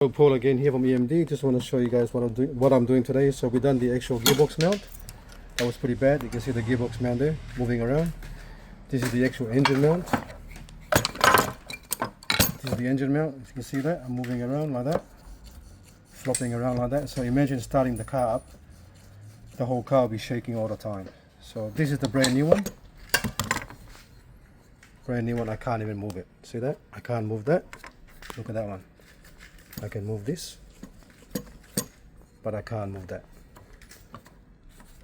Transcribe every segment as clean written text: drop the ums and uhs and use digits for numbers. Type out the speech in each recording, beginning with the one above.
Hello, Paul again here from EMD. Just want to show you guys what I'm doing today. So we've done the actual gearbox mount. That was pretty bad. You can see the gearbox mount there moving around. This is the actual engine mount. This is the engine mount. If you can see that, I'm moving around like that, flopping around like that. So imagine starting the car up. The whole car will be shaking all the time. So this is the brand new one. Brand new one. I can't even move it. See that? I can't move that. Look at that one. I can move this, but I can't move that.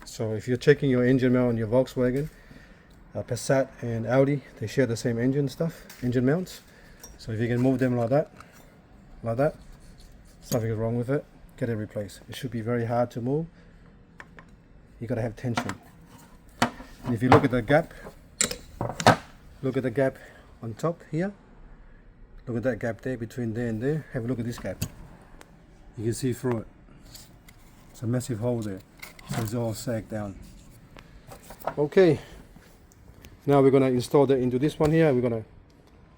So if you're checking your engine mount on your Volkswagen, Passat and Audi, they share the same engine mounts. So if you can move them like that, something is wrong with it, get it replaced. It should be very hard to move. You gotta have tension. And if you look at the gap, on top here. Look at that gap there, between there and there. Have a look at this gap. You can see through it. It's a massive hole there. So it's all sagged down. Okay. Now we're going to install that into this one here. We're going to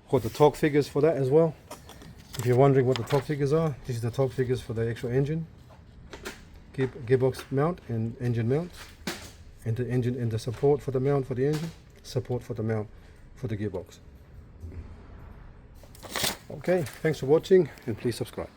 put the torque figures for that as well. If you're wondering what the torque figures are, this is the torque figures for the actual engine, gearbox mount and engine mount. And the engine and the support for the mount for the engine, support for the mount for the gearbox. Okay, thanks for watching and please subscribe.